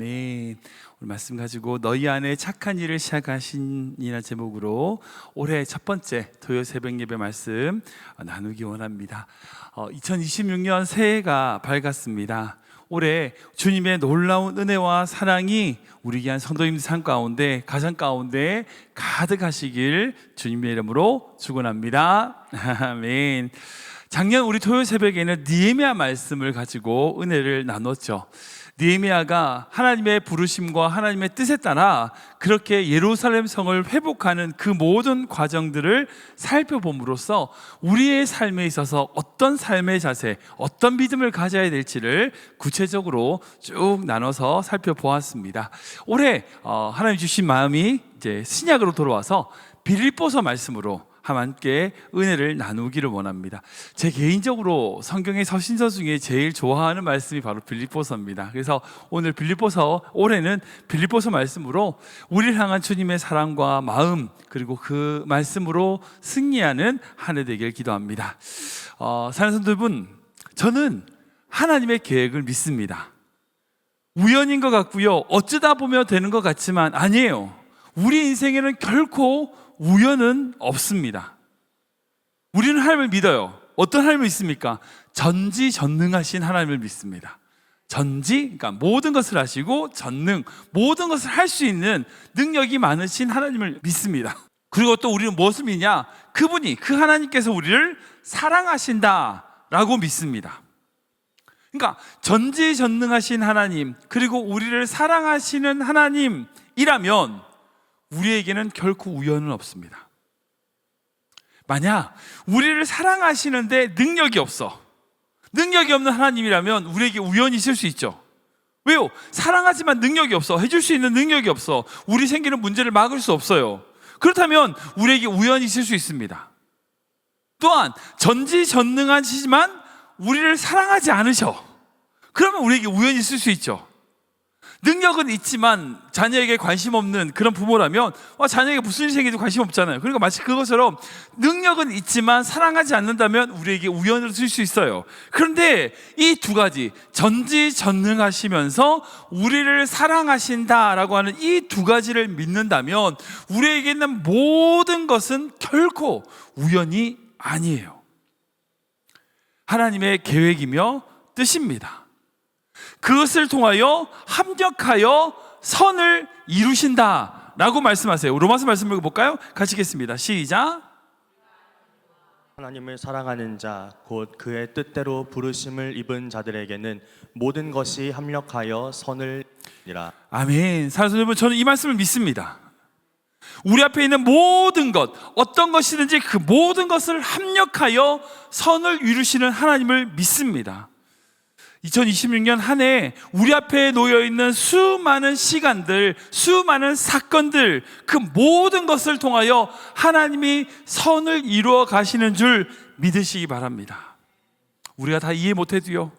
아멘. 오늘 말씀 가지고 너희 안에 착한 일을 시작하신이라는 제목으로 올해 첫 번째 토요 새벽 예배 말씀 나누기 원합니다. 2026년 새해가 밝았습니다. 올해 주님의 놀라운 은혜와 사랑이 우리 귀한 성도님들 삶 가운데, 가정 가운데 가득하시길 주님의 이름으로 축원합니다. 아멘. 작년 우리 토요 새벽에는 느헤미야 말씀을 가지고 은혜를 나눴죠. 느헤미야가 하나님의 부르심과 하나님의 뜻에 따라 그렇게 예루살렘 성을 회복하는 그 모든 과정들을 살펴봄으로써 우리의 삶에 있어서 어떤 삶의 자세, 어떤 믿음을 가져야 될지를 구체적으로 쭉 나눠서 살펴보았습니다. 올해 하나님 주신 마음이 이제 신약으로 돌아와서 빌립보서 말씀으로 함께 은혜를 나누기를 원합니다. 제 개인적으로 성경의 서신서 중에 제일 좋아하는 말씀이 바로 빌립보서입니다. 그래서 오늘 올해는 빌립보서 말씀으로 우리를 향한 주님의 사랑과 마음, 그리고 그 말씀으로 승리하는 한 해 되길 기도합니다. 사랑하는 성도분, 저는 하나님의 계획을 믿습니다. 우연인 것 같고요, 어쩌다 보면 되는 것 같지만 아니에요. 우리 인생에는 결코 우연은 없습니다. 우리는 하나님을 믿어요. 어떤 하나님을 믿습니까? 전지전능하신 하나님을 믿습니다. 그러니까 모든 것을 하시고 전능, 모든 것을 할 수 있는 능력이 많으신 하나님을 믿습니다. 그리고 또 우리는 무엇을 믿냐? 그 하나님께서 우리를 사랑하신다라고 믿습니다. 그러니까 전지전능하신 하나님, 그리고 우리를 사랑하시는 하나님이라면 우리에게는 결코 우연은 없습니다. 만약 우리를 사랑하시는데 능력이 없는 하나님이라면 우리에게 우연이 있을 수 있죠. 왜요? 사랑하지만 능력이 없어. 해줄 수 있는 능력이 없어. 우리 생기는 문제를 막을 수 없어요. 그렇다면 우리에게 우연이 있을 수 있습니다. 또한 전지전능하시지만 우리를 사랑하지 않으셔. 그러면 우리에게 우연이 있을 수 있죠. 능력은 있지만 자녀에게 관심 없는 그런 부모라면 자녀에게 무슨 일이 생기도 관심 없잖아요. 그러니까 마치 그것처럼 능력은 있지만 사랑하지 않는다면 우리에게 우연을 쓸 수 있어요. 그런데 이 두 가지, 전지전능하시면서 우리를 사랑하신다라고 하는 이 두 가지를 믿는다면 우리에게는 모든 것은 결코 우연이 아니에요. 하나님의 계획이며 뜻입니다. 그것을 통하여 합력하여 선을 이루신다라고 말씀하세요. 로마서 말씀 읽어볼까요? 같이 읽겠습니다. 시작. 하나님을 사랑하는 자, 곧 그의 뜻대로 부르심을 입은 자들에게는 모든 것이 합력하여 선을 이라. 아멘. 사랑하는 여러분, 저는 이 말씀을 믿습니다. 우리 앞에 있는 모든 것, 어떤 것이든지 그 모든 것을 합력하여 선을 이루시는 하나님을 믿습니다. 2026년 한 해 우리 앞에 놓여있는 수많은 시간들, 수많은 사건들, 그 모든 것을 통하여 하나님이 선을 이루어 가시는 줄 믿으시기 바랍니다. 우리가 다 이해 못해도요,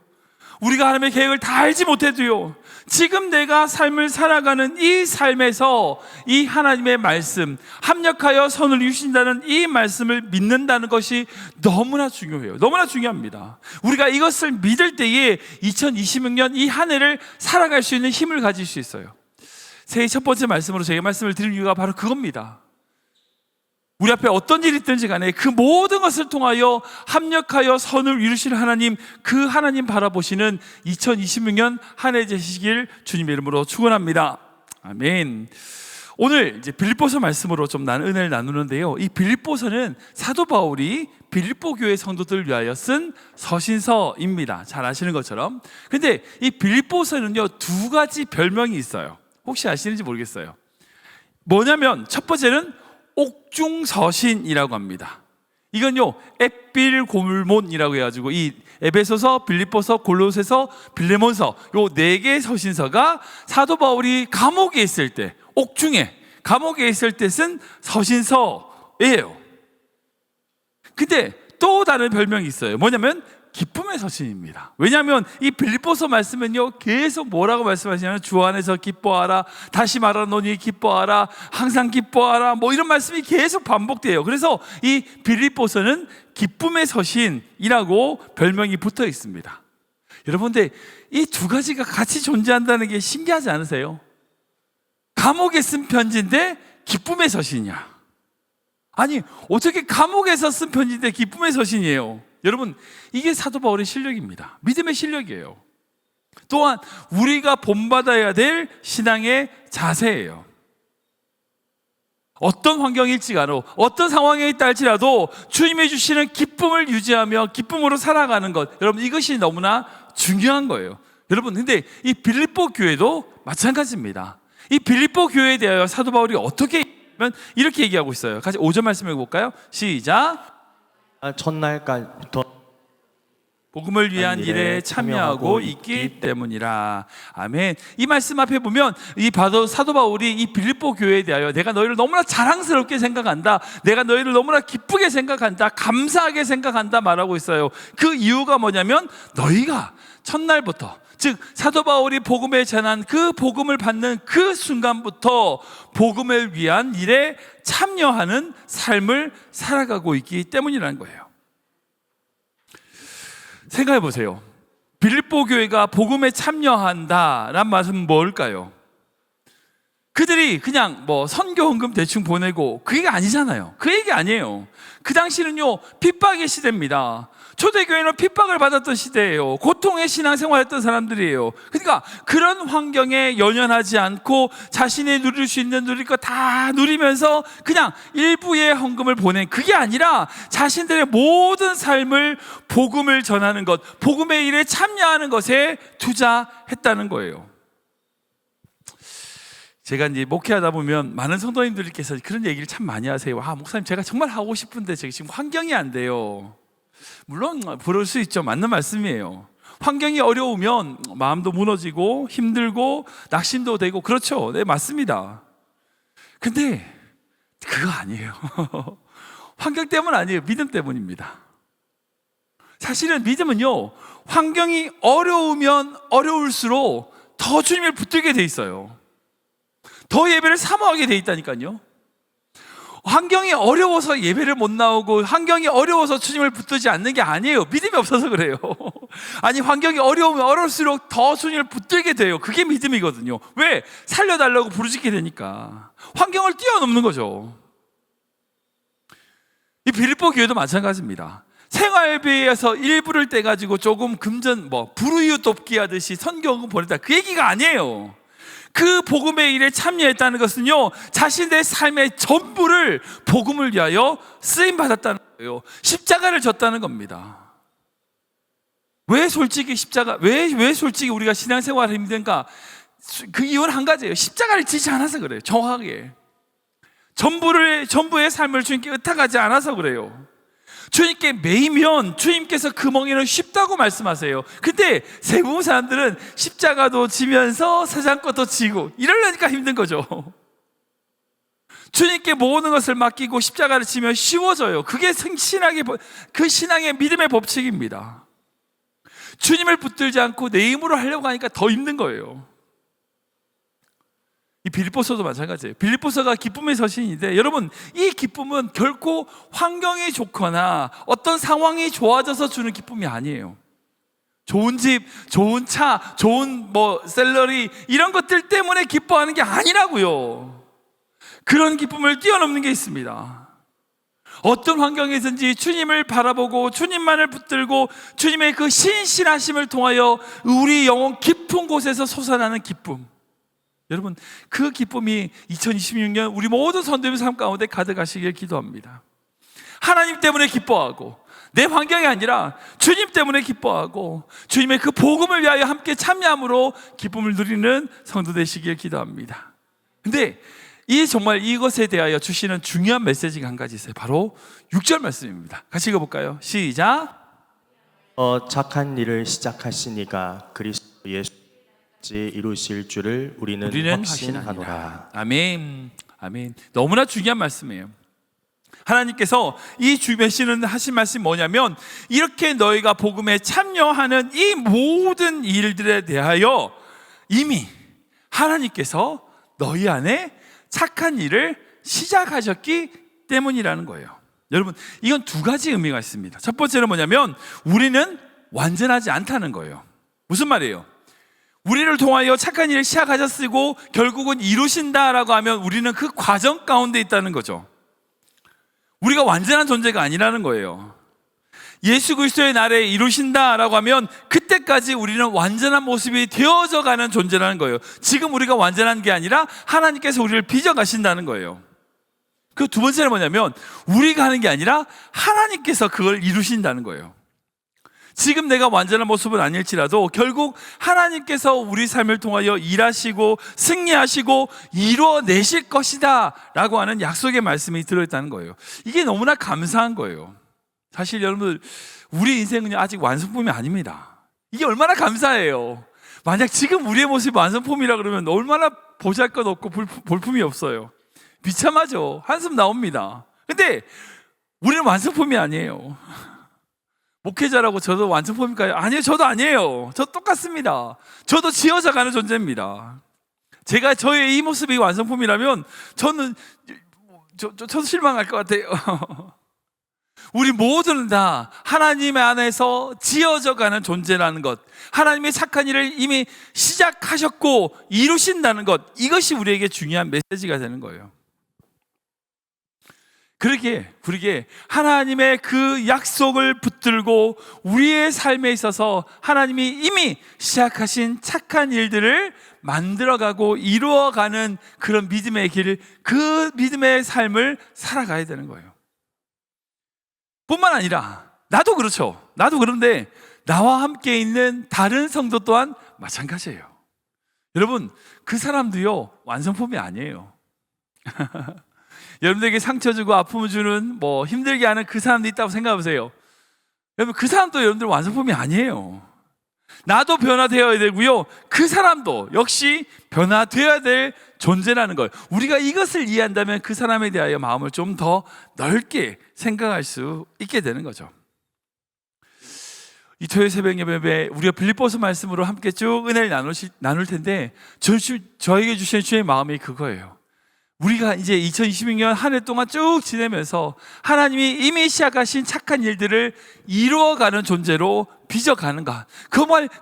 우리가 하나님의 계획을 다 알지 못해도요, 지금 내가 삶을 살아가는 이 삶에서 이 하나님의 말씀, 합력하여 선을 이루신다는 이 말씀을 믿는다는 것이 너무나 중요해요. 너무나 중요합니다. 우리가 이것을 믿을 때에 2026년 이 한 해를 살아갈 수 있는 힘을 가질 수 있어요. 새해 첫 번째 말씀으로 제가 말씀을 드릴 이유가 바로 그겁니다. 우리 앞에 어떤 일이 있든지 간에 그 모든 것을 통하여 합력하여 선을 이루실 하나님, 그 하나님 바라보시는 2026년 한 해 되시길 주님의 이름으로 축원합니다. 아멘. 오늘 이제 빌립보서 말씀으로 좀 은혜를 나누는데요, 이 빌립보서는 사도 바울이 빌립보 교회 성도들을 위하여 쓴 서신서입니다. 잘 아시는 것처럼. 근데 이 빌립보서는요, 두 가지 별명이 있어요. 혹시 아시는지 모르겠어요. 뭐냐면 첫 번째는 옥중서신이라고 합니다. 이건요, 에필고물몬이라고 해가지고 이 에베소서, 빌립보서, 골로새서, 빌레몬서, 요 4개의 서신서가 사도 바울이 감옥에 있을 때, 옥중에 감옥에 있을 때 쓴 서신서예요. 근데 또 다른 별명이 있어요. 뭐냐면 기쁨의 서신입니다. 왜냐하면 이 빌립보서 말씀은요, 계속 뭐라고 말씀하시냐면 주 안에서 기뻐하라, 다시 말하노니 기뻐하라, 항상 기뻐하라, 뭐 이런 말씀이 계속 반복돼요. 그래서 이 빌립보서는 기쁨의 서신이라고 별명이 붙어 있습니다. 여러분들 이 두 가지가 같이 존재한다는 게 신기하지 않으세요? 감옥에 쓴 편지인데 기쁨의 서신이야. 아니 어떻게 감옥에서 쓴 편지인데 기쁨의 서신이에요? 여러분 이게 사도 바울의 실력입니다. 믿음의 실력이에요. 또한 우리가 본받아야 될 신앙의 자세예요. 어떤 환경일지간에 어떤 상황에 있다 할지라도 주님이 주시는 기쁨을 유지하며 기쁨으로 살아가는 것, 여러분 이것이 너무나 중요한 거예요. 여러분 근데 이 빌립보 교회도 마찬가지입니다. 이 빌립보 교회에 대하여 사도 바울이 어떻게 이렇게 얘기하고 있어요. 같이 5절 말씀 읽어볼까요? 시작. 첫날부터 복음을 위한 일에 참여하고 있기 때문이라. 아멘. 이 말씀 앞에 보면 이 사도 바울이 이 빌립보 교회에 대하여 내가 너희를 너무나 자랑스럽게 생각한다, 내가 너희를 너무나 기쁘게 생각한다, 감사하게 생각한다 말하고 있어요. 그 이유가 뭐냐면 너희가 첫날부터, 즉 사도 바울이 복음에 전한 그 복음을 받는 그 순간부터 복음을 위한 일에 참여하는 삶을 살아가고 있기 때문이라는 거예요. 생각해 보세요. 빌립보 교회가 복음에 참여한다란 말은 뭘까요? 그들이 그냥 뭐 선교 헌금 대충 보내고 그 얘기 아니잖아요. 그 얘기 아니에요. 그 당시는요 핍박의 시대입니다. 초대교회는 핍박을 받았던 시대예요. 고통의 신앙생활했던 사람들이에요. 그러니까 그런 환경에 연연하지 않고 자신이 누릴 수 있는 누릴 거 다 누리면서 그냥 일부의 헌금을 보낸, 그게 아니라 자신들의 모든 삶을 복음을 전하는 것, 복음의 일에 참여하는 것에 투자했다는 거예요. 제가 이제 목회하다 보면 많은 성도님들께서 그런 얘기를 참 많이 하세요. 목사님 제가 정말 하고 싶은데 지금 환경이 안 돼요. 물론 부를 수 있죠. 맞는 말씀이에요. 환경이 어려우면 마음도 무너지고 힘들고 낙심도 되고 그렇죠. 네, 맞습니다. 근데 그거 아니에요. 환경 때문 아니에요. 믿음 때문입니다. 사실은 믿음은요 환경이 어려우면 어려울수록 더 주님을 붙들게 돼 있어요. 더 예배를 사모하게 돼 있다니까요. 환경이 어려워서 예배를 못 나오고 환경이 어려워서 주님을 붙들지 않는 게 아니에요. 믿음이 없어서 그래요. 아니 환경이 어려우면 어려울수록 더 주님을 붙들게 돼요. 그게 믿음이거든요. 왜? 살려달라고 부르짖게 되니까. 환경을 뛰어넘는 거죠. 이 빌립보 교회도 마찬가지입니다. 생활비에서 일부를 떼가지고 조금 금전 불우이웃 돕기 하듯이 선교헌금 보냈다, 그 얘기가 아니에요. 그 복음의 일에 참여했다는 것은요 자신의 삶의 전부를 복음을 위하여 쓰임받았다는 거예요. 십자가를 졌다는 겁니다. 왜 솔직히 왜 솔직히 우리가 신앙생활이 힘든가? 그 이유는 한 가지예요. 십자가를 지지 않아서 그래요. 정확하게 전부의 삶을 주님께 의탁하지 않아서 그래요. 주님께 매이면 주님께서 그 멍에는 쉽다고 말씀하세요. 근데 대부분 사람들은 십자가도 지면서 세상 것도 지고 이러려니까 힘든 거죠. 주님께 모든 것을 맡기고 십자가를 지면 쉬워져요. 그게 그 신앙의 믿음의 법칙입니다. 주님을 붙들지 않고 내 힘으로 하려고 하니까 더 힘든 거예요. 이 빌립보서도 마찬가지예요. 빌립보서가 기쁨의 서신인데 여러분 이 기쁨은 결코 환경이 좋거나 어떤 상황이 좋아져서 주는 기쁨이 아니에요. 좋은 집, 좋은 차, 좋은 샐러리 이런 것들 때문에 기뻐하는 게 아니라고요. 그런 기쁨을 뛰어넘는 게 있습니다. 어떤 환경에든지 주님을 바라보고 주님만을 붙들고 주님의 그 신실하심을 통하여 우리 영혼 깊은 곳에서 솟아나는 기쁨, 여러분 그 기쁨이 2026년 우리 모든 선도의 삶 가운데 가득하시길 기도합니다. 하나님 때문에 기뻐하고 내 환경이 아니라 주님 때문에 기뻐하고 주님의 그 복음을 위하여 함께 참여함으로 기쁨을 누리는 성도 되시길 기도합니다. 근데 정말 이것에 대하여 주시는 중요한 메시지가 한 가지 있어요. 바로 6절 말씀입니다. 같이 읽어볼까요? 시작. 착한 일을 시작하시니가 그리스도 예수 이루실 줄을 우리는 확신하노라. 아멘. 아멘. 너무나 중요한 말씀이에요. 하나님께서 이 주변시는 하신 말씀이 뭐냐면 이렇게 너희가 복음에 참여하는 이 모든 일들에 대하여 이미 하나님께서 너희 안에 착한 일을 시작하셨기 때문이라는 거예요. 여러분 이건 두 가지 의미가 있습니다. 첫 번째는 뭐냐면 우리는 완전하지 않다는 거예요. 무슨 말이에요? 우리를 통하여 착한 일을 시작하셨고 결국은 이루신다라고 하면 우리는 그 과정 가운데 있다는 거죠. 우리가 완전한 존재가 아니라는 거예요. 예수 그리스도의 날에 이루신다라고 하면 그때까지 우리는 완전한 모습이 되어져 가는 존재라는 거예요. 지금 우리가 완전한 게 아니라 하나님께서 우리를 빚어 가신다는 거예요. 그 두 번째는 뭐냐면 우리가 하는 게 아니라 하나님께서 그걸 이루신다는 거예요. 지금 내가 완전한 모습은 아닐지라도 결국 하나님께서 우리 삶을 통하여 일하시고 승리하시고 이루어내실 것이다 라고 하는 약속의 말씀이 들어있다는 거예요. 이게 너무나 감사한 거예요. 사실 여러분들, 우리 인생은 아직 완성품이 아닙니다. 이게 얼마나 감사해요. 만약 지금 우리의 모습이 완성품이라 그러면 얼마나 보잘것없고 볼품이 없어요. 비참하죠. 한숨 나옵니다. 근데 우리는 완성품이 아니에요. 목회자라고 저도 완성품일까요? 아니요, 저도 아니에요. 저 똑같습니다. 저도 지어져 가는 존재입니다. 제가 저의 이 모습이 완성품이라면 저는 저도 실망할 것 같아요. 우리 모두는 다 하나님 안에서 지어져 가는 존재라는 것, 하나님의 착한 일을 이미 시작하셨고 이루신다는 것, 이것이 우리에게 중요한 메시지가 되는 거예요. 그러게 하나님의 그 약속을 붙들고 우리의 삶에 있어서 하나님이 이미 시작하신 착한 일들을 만들어가고 이루어가는 그런 믿음의 길, 그 믿음의 삶을 살아가야 되는 거예요. 뿐만 아니라 나도 그렇죠. 나도 그런데 나와 함께 있는 다른 성도 또한 마찬가지예요. 여러분, 그 사람도요 완성품이 아니에요. 여러분들에게 상처 주고 아픔을 주는 힘들게 하는 그 사람도 있다고 생각해 보세요. 여러분, 그 사람도 여러분들 완성품이 아니에요. 나도 변화되어야 되고요, 그 사람도 역시 변화되어야 될 존재라는 걸, 우리가 이것을 이해한다면 그 사람에 대하여 마음을 좀 더 넓게 생각할 수 있게 되는 거죠. 이 토요일 새벽 예배에 우리가 빌립보서 말씀으로 함께 쭉 은혜를 나눌 텐데 저에게 주신 주의 마음이 그거예요. 우리가 이제 2026년 한 해 동안 쭉 지내면서 하나님이 이미 시작하신 착한 일들을 이루어가는 존재로 빚어가는가,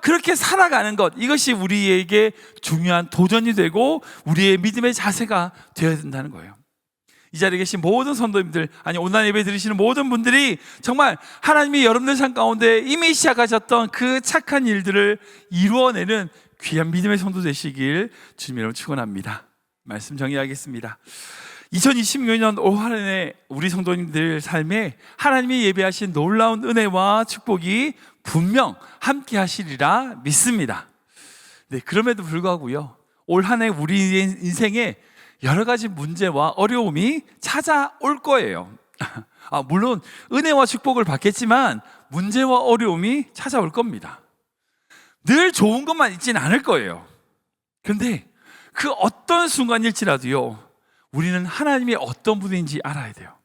그렇게 살아가는 것, 이것이 우리에게 중요한 도전이 되고 우리의 믿음의 자세가 되어야 된다는 거예요. 이 자리에 계신 모든 성도님들, 온라인 예배 들으시는 모든 분들이 정말 하나님이 여러분들 삶 가운데 이미 시작하셨던 그 착한 일들을 이루어내는 귀한 믿음의 성도 되시길 주님 이름으로 축원합니다. 말씀 정리하겠습니다. 2026년 올 한 해 우리 성도님들 삶에 하나님이 예배하신 놀라운 은혜와 축복이 분명 함께 하시리라 믿습니다. 네, 그럼에도 불구하고요, 올 한 해 우리 인생에 여러 가지 문제와 어려움이 찾아올 거예요. 물론 은혜와 축복을 받겠지만 문제와 어려움이 찾아올 겁니다. 늘 좋은 것만 있지는 않을 거예요. 그런데 그 어떤 순간일지라도요, 우리는 하나님이 어떤 분인지 알아야 돼요.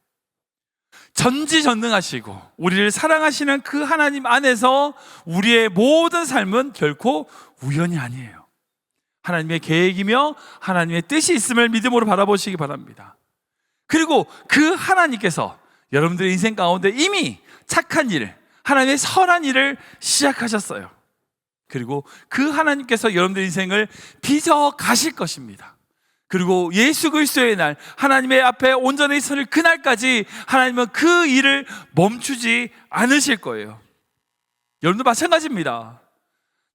전지전능하시고 우리를 사랑하시는 그 하나님 안에서 우리의 모든 삶은 결코 우연이 아니에요. 하나님의 계획이며 하나님의 뜻이 있음을 믿음으로 바라보시기 바랍니다. 그리고 그 하나님께서 여러분들의 인생 가운데 이미 착한 일, 하나님의 선한 일을 시작하셨어요. 그리고 그 하나님께서 여러분들 인생을 빚어 가실 것입니다. 그리고 예수 그리스도의 날, 하나님의 앞에 온전히 서실 그날까지 하나님은 그 일을 멈추지 않으실 거예요. 여러분도 마찬가지입니다.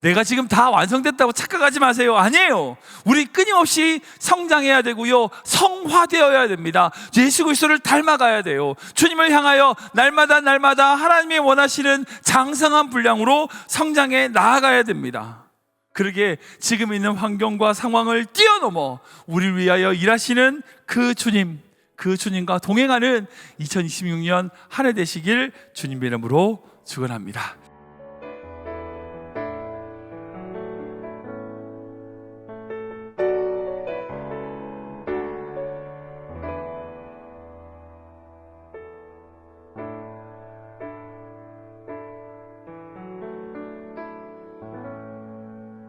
내가 지금 다 완성됐다고 착각하지 마세요. 아니에요. 우리 끊임없이 성장해야 되고요, 성화되어야 됩니다. 예수 그리스도를 닮아가야 돼요. 주님을 향하여 날마다 하나님이 원하시는 장성한 분량으로 성장해 나아가야 됩니다. 그러기에 지금 있는 환경과 상황을 뛰어넘어 우리를 위하여 일하시는 그 주님과 동행하는 2026년 한 해 되시길 주님 이름으로 축원합니다.